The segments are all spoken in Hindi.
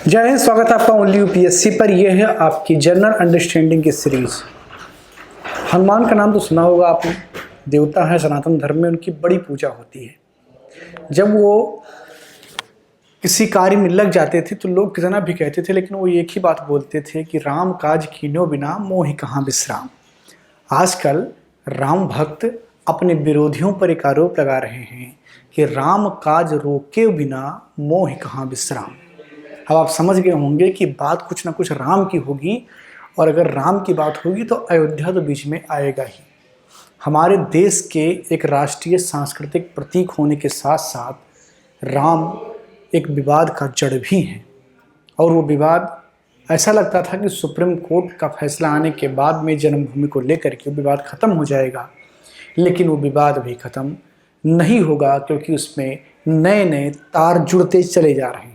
जय हिंद। स्वागत है आपका ओनली यूपीएससी पर। यह है आपकी जनरल अंडरस्टैंडिंग की सीरीज। हनुमान का नाम तो सुना होगा आपने। देवता है, सनातन धर्म में उनकी बड़ी पूजा होती है। जब वो किसी कार्य में लग जाते थे तो लोग कितना भी कहते थे, लेकिन वो एक ही बात बोलते थे कि राम काज कीन्हो बिना मोहि कहाँ विश्राम। आजकल राम भक्त अपने विरोधियों पर एक आरोप लगा रहे हैं कि राम काज रोके बिना मोहि कहाँ विश्राम। अब आप समझ गए होंगे कि बात कुछ ना कुछ राम की होगी, और अगर राम की बात होगी तो अयोध्या तो बीच में आएगा ही। हमारे देश के एक राष्ट्रीय सांस्कृतिक प्रतीक होने के साथ साथ राम एक विवाद का जड़ भी है। और वो विवाद ऐसा लगता था कि सुप्रीम कोर्ट का फैसला आने के बाद में जन्मभूमि को लेकर के वो विवाद खत्म हो जाएगा, लेकिन वो विवाद भी खत्म नहीं होगा, क्योंकि उसमें नए नए तार जुड़ते चले जा रहे हैं।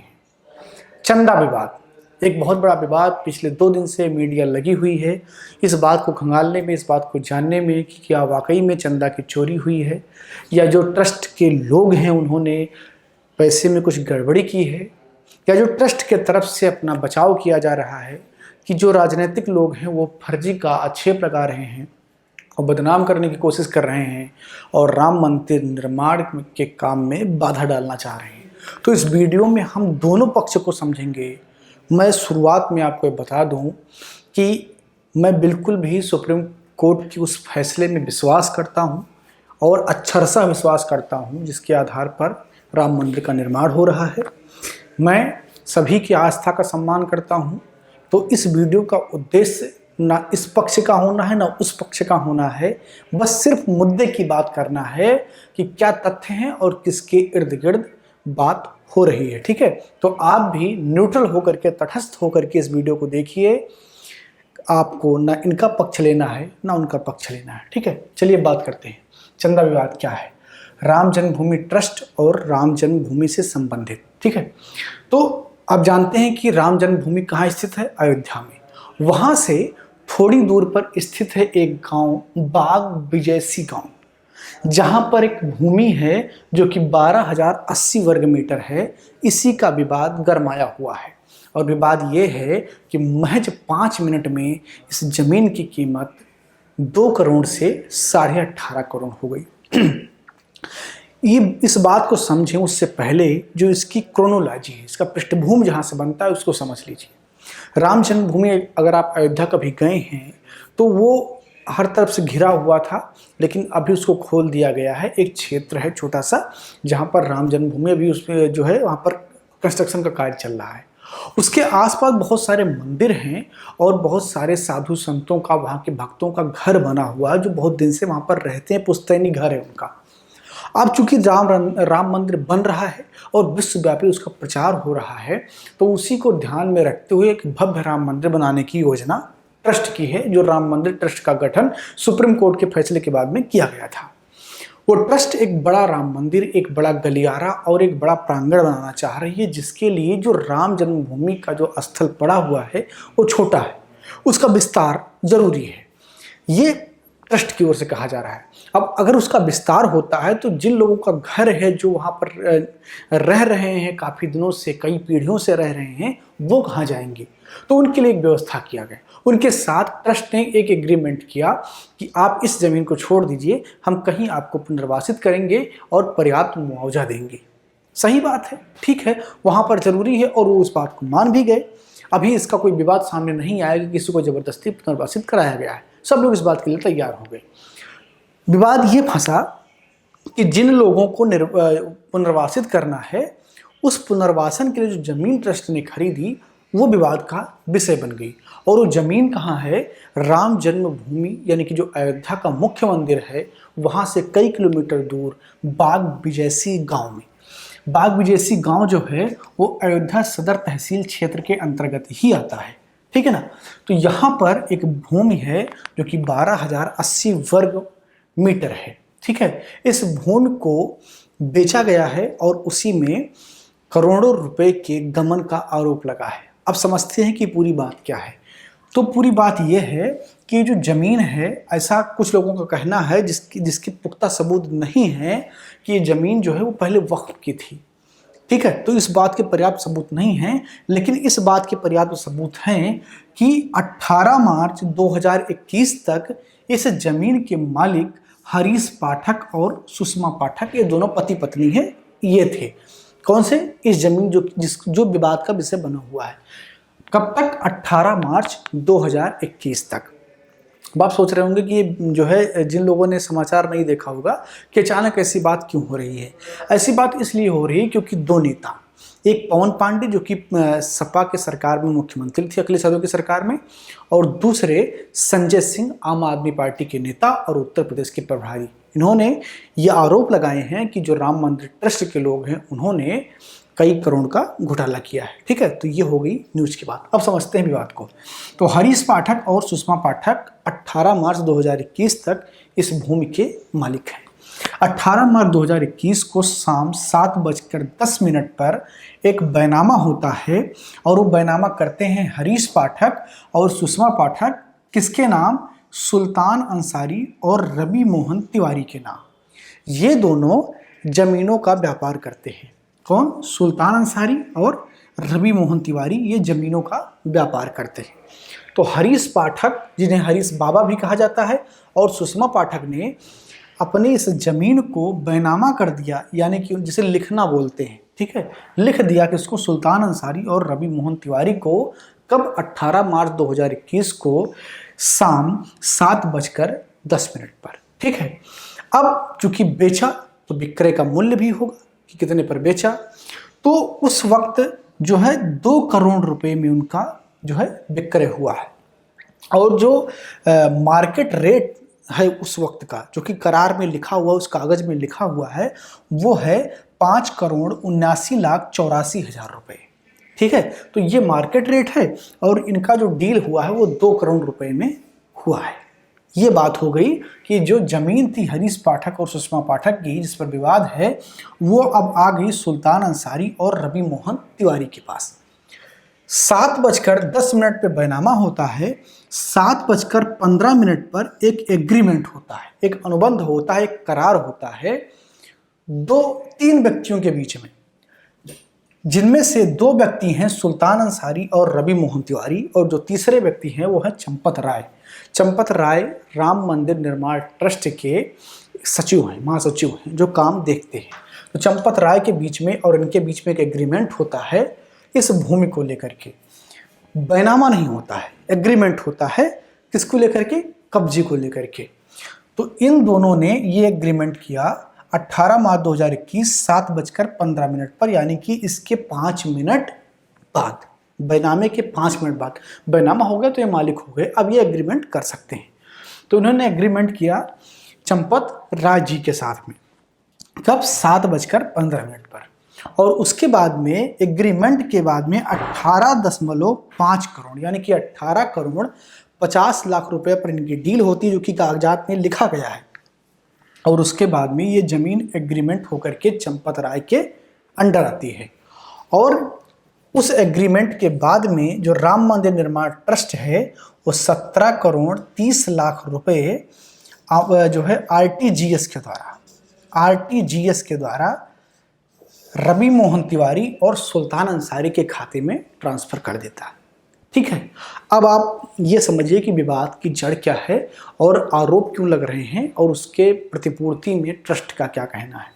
चंदा विवाद एक बहुत बड़ा विवाद पिछले 2 दिन से मीडिया लगी हुई है। इस बात को खंगालने में, इस बात को जानने में कि क्या वाकई में चंदा की चोरी हुई है, या जो ट्रस्ट के लोग हैं उन्होंने पैसे में कुछ गड़बड़ी की है, या जो ट्रस्ट के तरफ से अपना बचाव किया जा रहा है कि जो राजनीतिक लोग हैं वो फर्जी का आक्षेप लगा रहे हैं और बदनाम करने की कोशिश कर रहे हैं और राम मंदिर निर्माण के काम में बाधा डालना चाह रहे हैं। तो इस वीडियो में हम दोनों पक्ष को समझेंगे। मैं शुरुआत में आपको बता दूं कि मैं बिल्कुल भी सुप्रीम कोर्ट की उस फैसले में विश्वास करता हूं और अक्षरशः विश्वास करता हूं जिसके आधार पर राम मंदिर का निर्माण हो रहा है। मैं सभी की आस्था का सम्मान करता हूं। तो इस वीडियो का उद्देश्य ना इस पक्ष का होना है ना उस पक्ष का होना है, बस सिर्फ मुद्दे की बात करना है कि क्या तथ्य हैं और किसके इर्द गिर्द बात हो रही है। ठीक है, तो आप भी न्यूट्रल होकर के, तटस्थ होकर के इस वीडियो को देखिए। आपको ना इनका पक्ष लेना है ना उनका पक्ष लेना है। ठीक है, चलिए बात करते हैं। चंदा विवाद क्या है? राम जन्मभूमि ट्रस्ट और राम जन्मभूमि से संबंधित। ठीक है, तो आप जानते हैं कि राम जन्मभूमि कहाँ स्थित है? अयोध्या में। वहां से थोड़ी दूर पर स्थित है एक गांव, बाग बिजयसी गांव, जहां पर एक भूमि है जो कि 12,080 वर्ग मीटर है। इसी का विवाद गरमाया हुआ है, और विवाद ये है कि महज 5 मिनट में इस जमीन की कीमत 2 करोड़ से 18.5 करोड़ हो गई। ये इस बात को समझें उससे पहले जो इसकी क्रोनोलॉजी है, इसका पृष्ठभूमि जहां से बनता है उसको समझ लीजिए। राम जन्मभूमि, अगर आप अयोध्या कभी गए हैं तो वो हर तरफ से घिरा हुआ था, लेकिन अभी उसको खोल दिया गया है। एक क्षेत्र है छोटा सा जहां पर राम जन्मभूमि अभी उसमें जो है वहां पर कंस्ट्रक्शन का कार्य चल रहा है। उसके आसपास बहुत सारे मंदिर हैं और बहुत सारे साधु संतों का, वहां के भक्तों का घर बना हुआ है जो बहुत दिन से वहां पर रहते हैं। पुश्तैनी घर है उनका। अब चूंकि राम मंदिर बन रहा है और विश्वव्यापी उसका प्रचार हो रहा है, तो उसी को ध्यान में रखते हुए एक भव्य राम मंदिर बनाने की योजना ट्रस्ट की है। जो राम मंदिर ट्रस्ट का गठन सुप्रीम कोर्ट के फैसले के बाद में किया गया था। वो ट्रस्ट एक बड़ा राम मंदिर, एक बड़ा गलियारा और एक बड़ा प्रांगण बनाना चाह रही है, जिसके लिए जो राम जन्मभूमि का जो स्थल पड़ा हुआ है वो छोटा है, उसका विस्तार जरूरी है। ये ट्रस्ट की ओर से कहा जा रहा है। अब अगर उसका विस्तार होता है तो जिन लोगों का घर है, जो वहाँ पर रह रहे हैं, काफ़ी दिनों से, कई पीढ़ियों से रह रहे हैं, वो कहाँ जाएंगे? तो उनके लिए एक व्यवस्था किया गया। उनके साथ ट्रस्ट ने एक एग्रीमेंट किया कि आप इस ज़मीन को छोड़ दीजिए, हम कहीं आपको पुनर्वासित करेंगे और पर्याप्त मुआवजा देंगे। सही बात है, ठीक है, वहाँ पर ज़रूरी है और वो उस बात को मान भी गए। अभी इसका कोई विवाद सामने नहीं आया कि किसी को ज़बरदस्ती पुनर्वासित कराया गया है। सब लोग इस बात के लिए तैयार हो गए। विवाद ये फंसा कि जिन लोगों को पुनर्वासित करना है, उस पुनर्वासन के लिए जो जमीन ट्रस्ट ने खरीदी वो विवाद का विषय बन गई। और वो जमीन कहाँ है? राम जन्मभूमि यानी कि जो अयोध्या का मुख्य मंदिर है वहाँ से कई किलोमीटर दूर बाग बिजयसी गांव में। बाग बिजयसी गांव जो है वो अयोध्या सदर तहसील क्षेत्र के अंतर्गत ही आता है। ठीक है ना? तो यहाँ पर एक भूमि है जो कि 12,080 वर्ग मीटर है। ठीक है, इस भूमि को बेचा गया है और उसी में करोड़ों रुपए के गमन का आरोप लगा है। अब समझते हैं कि पूरी बात क्या है। तो पूरी बात यह है कि जो जमीन है, ऐसा कुछ लोगों का कहना है जिसकी पुख्ता सबूत नहीं है कि ये जमीन जो है वो पहले वक्फ की थी। ठीक है, तो इस बात के पर्याप्त सबूत नहीं हैं, लेकिन इस बात के पर्याप्त सबूत हैं कि 18 मार्च 2021 तक इस जमीन के मालिक हरीश पाठक और सुषमा पाठक, ये दोनों पति पत्नी हैं, ये थे। कौन से? इस जमीन जो विवाद का विषय बना हुआ है। कब तक? 18 मार्च 2021 तक। अब आप सोच रहे होंगे कि ये जो है, जिन लोगों ने समाचार नहीं देखा होगा कि अचानक ऐसी बात क्यों हो रही है। ऐसी बात इसलिए हो रही है क्योंकि दो नेता, एक पवन पांडे जो कि सपा के सरकार में मुख्यमंत्री थे अखिलेश यादव की सरकार में, और दूसरे संजय सिंह आम आदमी पार्टी के नेता और उत्तर प्रदेश के प्रभारी, इन्होंने ये आरोप लगाए हैं कि जो राम मंदिर ट्रस्ट के लोग हैं उन्होंने कई करोड़ का घोटाला किया है। ठीक है, तो ये हो गई न्यूज की बात। अब समझते हैं विवाद को। तो हरीश पाठक और सुषमा पाठक 18 मार्च 2021 तक इस भूमि के मालिक हैं। 18 मार्च 2021 को शाम 7:10 पर एक बैनामा होता है, और वो बैनामा करते हैं हरीश पाठक और सुषमा पाठक, किसके नाम? सुल्तान अंसारी और रवि मोहन तिवारी के नाम। ये दोनों जमीनों का व्यापार करते हैं। कौन? सुल्तान अंसारी और रवि मोहन तिवारी, ये जमीनों का व्यापार करते हैं। तो हरीश पाठक, जिन्हें हरीश बाबा भी कहा जाता है, और सुषमा पाठक ने अपनी इस जमीन को बैनामा कर दिया, यानी कि जिसे लिखना बोलते हैं। ठीक है, लिख दिया कि उसको सुल्तान अंसारी और रवि मोहन तिवारी को कब? 18 मार्च 2021 को शाम 7:10 पर। ठीक है, अब चूंकि बेचा तो विक्रय का मूल्य भी होगा कि कितने पर बेचा। तो उस वक्त जो है 2 करोड़ रुपए में उनका जो है विक्रय हुआ है, और जो मार्केट रेट है उस वक्त का, जो कि करार में लिखा हुआ, उस कागज में लिखा हुआ है, वो है 5,79,84,000 रुपए। ठीक है, तो ये मार्केट रेट है, और इनका जो डील हुआ है वो 2 करोड़ रुपए में हुआ है। ये बात हो गई कि जो जमीन थी हरीश पाठक और सुषमा पाठक की, जिस पर विवाद है, वो अब आ गई सुल्तान अंसारी और रवि मोहन तिवारी के पास। 7:10 पे बैनामा होता है। 7:15 पर एक एग्रीमेंट होता है, एक अनुबंध होता है, एक करार होता है 2-3 व्यक्तियों के बीच में, जिनमें से 2 व्यक्ति हैं सुल्तान अंसारी और रवि मोहन तिवारी, और जो तीसरे व्यक्ति हैं वो है चंपत राय। चंपत राय राम मंदिर निर्माण ट्रस्ट के सचिव हैं, महासचिव हैं, जो काम देखते हैं। तो चंपत राय के बीच में और इनके बीच में एक एग्रीमेंट होता है इस भूमि को लेकर के। बैनामा नहीं होता है, एग्रीमेंट होता है। किसको लेकर के? कब्जे को लेकर के। तो इन दोनों ने ये एग्रीमेंट किया 18 मार्च 2021 7:15 पर, यानी कि इसके 5 मिनट बाद, बैनामे के 5 मिनट बाद बैनामा हो गया तो ये मालिक हो गए, अब ये एग्रीमेंट कर सकते हैं। तो उन्होंने एग्रीमेंट किया चंपत राय जी के साथ में, कब? 7:15 पर, और उसके बाद में एग्रीमेंट के बाद में 18.5 करोड़, यानी कि 18 करोड़ 50 लाख रुपए पर इनकी डील होती है, जो कि कागजात में लिखा गया है। और उसके बाद में ये जमीन एग्रीमेंट होकर के चंपत राय के अंडर आती है। और उस एग्रीमेंट के बाद में जो राम मंदिर निर्माण ट्रस्ट है वो 17 करोड़ 30 लाख रुपए जो है आरटीजीएस के द्वारा रवि मोहन तिवारी और सुल्तान अंसारी के खाते में ट्रांसफर कर देता है। ठीक है, अब आप ये समझिए कि विवाद की जड़ क्या है और आरोप क्यों लग रहे हैं, और उसके प्रतिपूर्ति में ट्रस्ट का क्या कहना है।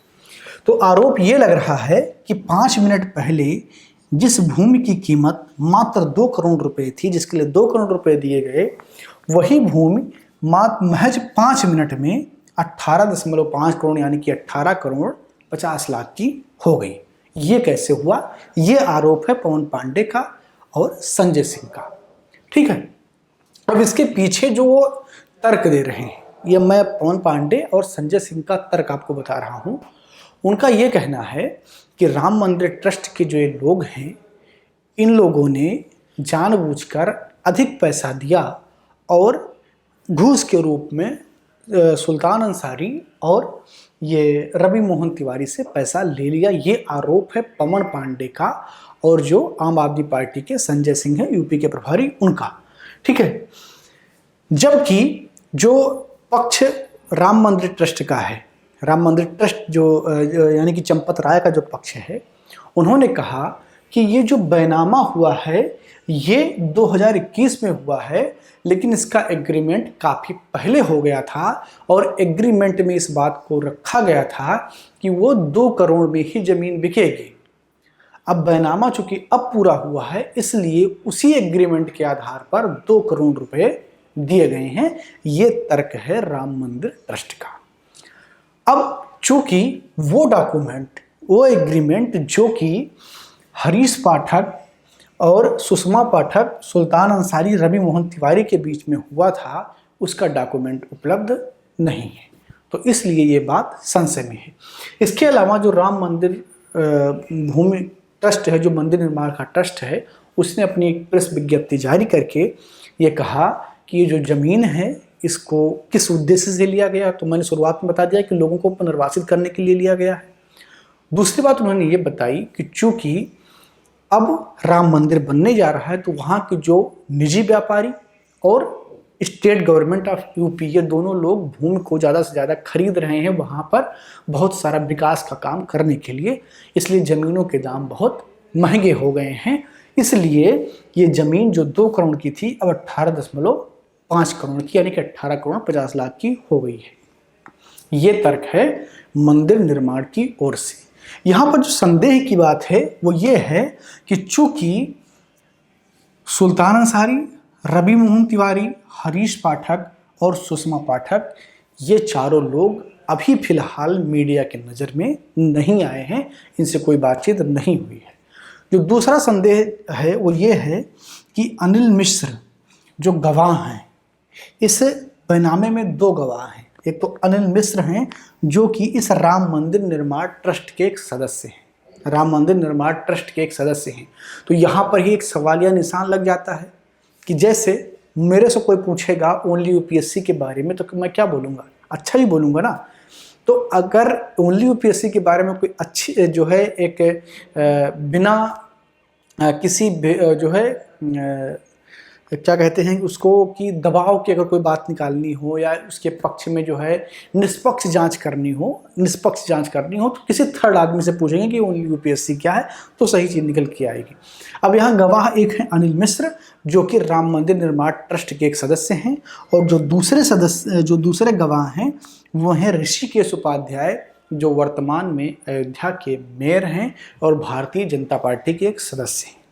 तो आरोप ये लग रहा है कि 5 मिनट पहले जिस भूमि की कीमत मात्र 2 करोड़ रुपए थी, जिसके लिए 2 करोड़ रुपए दिए गए, वही भूमि महज 5 मिनट में 18.5 करोड़, यानी कि 18 करोड़ 50 लाख की हो गई। ये कैसे हुआ? ये आरोप है पवन पांडे का और संजय सिंह का। ठीक है, अब इसके पीछे जो वो तर्क दे रहे हैं, ये मैं पवन पांडे और संजय सिंह का तर्क आपको बता रहा हूं। उनका ये कहना है कि राम मंदिर ट्रस्ट के जो ये लोग हैं, इन लोगों ने जानबूझकर अधिक पैसा दिया और घूस के रूप में सुल्तान अंसारी और ये रवि मोहन तिवारी से पैसा ले लिया। ये आरोप है पवन पांडे का और जो आम आदमी पार्टी के संजय सिंह हैं, यूपी के प्रभारी, उनका। ठीक है, जबकि जो पक्ष राम मंदिर ट्रस्ट का है, राम मंदिर ट्रस्ट जो यानी कि चंपत राय का जो पक्ष है, उन्होंने कहा कि ये जो बैनामा हुआ है ये 2021 में हुआ है, लेकिन इसका एग्रीमेंट काफ़ी पहले हो गया था और एग्रीमेंट में इस बात को रखा गया था कि वो 2 करोड़ में ही ज़मीन बिकेगी। अब बैनामा चूंकि अब पूरा हुआ है, इसलिए उसी एग्रीमेंट के आधार पर 2 करोड़ रुपए दिए गए हैं। ये तर्क है राम मंदिर ट्रस्ट का। अब चूंकि वो डॉक्यूमेंट, वो एग्रीमेंट जो कि हरीश पाठक और सुषमा पाठक, सुल्तान अंसारी, रवि मोहन तिवारी के बीच में हुआ था, उसका डॉक्यूमेंट उपलब्ध नहीं है, तो इसलिए ये बात संशय में है। इसके अलावा जो राम मंदिर भूमि ट्रस्ट है, जो मंदिर निर्माण का ट्रस्ट है, उसने अपनी एक प्रेस विज्ञप्ति जारी करके ये कहा कि ये जो ज़मीन है इसको किस उद्देश्य से लिया गया, तो मैंने शुरुआत में बता दिया कि लोगों को पुनर्वासित करने के लिए लिया गया है। दूसरी बात उन्होंने ये बताई कि चूंकि अब राम मंदिर बनने जा रहा है, तो वहाँ के जो निजी व्यापारी और स्टेट गवर्नमेंट ऑफ यूपी, ये दोनों लोग भूमि को ज़्यादा से ज़्यादा खरीद रहे हैं वहाँ पर बहुत सारा विकास का काम करने के लिए, इसलिए ज़मीनों के दाम बहुत महंगे हो गए हैं। इसलिए ये ज़मीन जो 2 करोड़ की थी अब 18.5 करोड़ की, यानी कि 18 करोड़ 50 लाख की हो गई है। ये तर्क है मंदिर निर्माण की ओर से। यहाँ पर जो संदेह की बात है वो ये है कि चूंकि सुल्तान अंसारी, रवि मोहन तिवारी, हरीश पाठक और सुषमा पाठक, ये चारों लोग अभी फिलहाल मीडिया के नज़र में नहीं आए हैं, इनसे कोई बातचीत नहीं हुई है। जो दूसरा संदेह है वो ये है कि अनिल मिश्र जो गवाह हैं, इस बैनामे में 2 गवाह हैं। एक तो अनिल मिश्र हैं जो कि इस राम मंदिर निर्माण ट्रस्ट के एक सदस्य हैं, राम मंदिर निर्माण ट्रस्ट के एक सदस्य हैं। तो यहाँ पर ही एक सवालिया निशान लग जाता है कि जैसे मेरे से कोई पूछेगा ओनली यूपीएससी के बारे में, तो मैं क्या बोलूँगा? अच्छा ही बोलूँगा ना। तो अगर ओनली यूपीएससी के बारे में कोई अच्छी जो है एक बिना किसी जो है क्या कहते हैं उसको कि दबाव की अगर कोई बात निकालनी हो या उसके पक्ष में जो है निष्पक्ष जांच करनी हो, तो किसी थर्ड आदमी से पूछेंगे कि ओनली यूपीएससी क्या है, तो सही चीज़ निकल के आएगी। अब यहाँ गवाह एक है अनिल मिश्र जो कि राम मंदिर निर्माण ट्रस्ट के एक सदस्य हैं, और जो दूसरे गवाह हैं वो हैं ऋषिकेश उपाध्याय जो वर्तमान में अयोध्या के मेयर हैं और भारतीय जनता पार्टी के एक सदस्य हैं।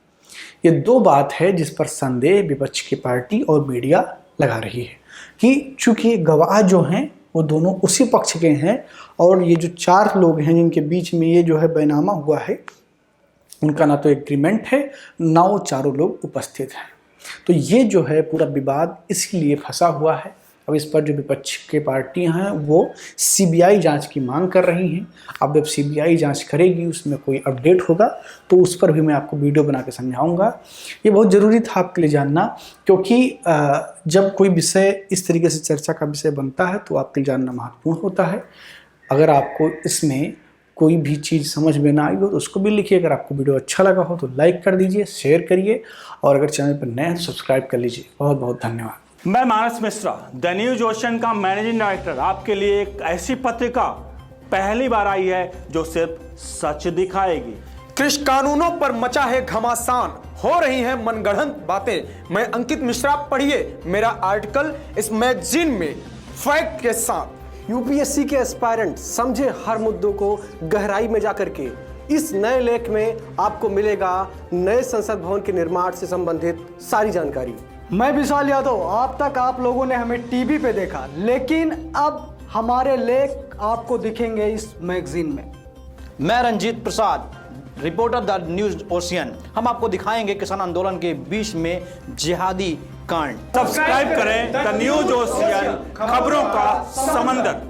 ये 2 बात है जिस पर संदेह विपक्ष की पार्टी और मीडिया लगा रही है कि चूंकि गवाह जो हैं वो दोनों उसी पक्ष के हैं और ये जो 4 लोग हैं जिनके बीच में ये जो है बैनामा हुआ है, उनका ना तो एग्रीमेंट है ना वो चारों लोग उपस्थित हैं। तो ये जो है पूरा विवाद इसलिए फंसा हुआ है। अब इस पर जो विपक्ष के पार्टियां हैं वो सीबीआई जांच की मांग कर रही हैं। अब जब सीबीआई जांच करेगी, उसमें कोई अपडेट होगा तो उस पर भी मैं आपको वीडियो बना के समझाऊंगा। ये बहुत ज़रूरी था आपके लिए जानना, क्योंकि जब कोई विषय इस तरीके से चर्चा का विषय बनता है तो आपके लिए जानना महत्वपूर्ण होता है। अगर आपको इसमें कोई भी चीज़ समझ में ना आई हो तो उसको भी लिखिए। अगर आपको वीडियो अच्छा लगा हो तो लाइक कर दीजिए, शेयर करिए, और अगर चैनल पर नए हैं तो सब्सक्राइब कर लीजिए। बहुत बहुत धन्यवाद। मैं मानस मिश्रा, द न्यूज ओशन का मैनेजिंग डायरेक्टर, आपके लिए एक ऐसी पत्रिका पहली बार आई है जो सिर्फ सच दिखाएगी। कृषि कानूनों पर मचा है घमासान, हो रही हैं मनगढ़ंत बातें। मैं अंकित मिश्रा, पढ़िए मेरा आर्टिकल इस मैगजीन में फैक्ट के साथ। यूपीएससी के एस्पायरेंट समझे हर मुद्दों को गहराई में जाकर के। इस नए लेख में आपको मिलेगा नए संसद भवन के निर्माण से संबंधित सारी जानकारी। मैं विशाल यादव, अब तक आप लोगों ने हमें टीवी पे देखा, लेकिन अब हमारे लेख आपको दिखेंगे इस मैगजीन में। मैं Ranjit Prasad, reporter the news ocean. हम आपको दिखाएंगे किसान आंदोलन के बीच में जिहादी कांड। सब्सक्राइब करें द न्यूज ओशियन, खबरों का समंदर।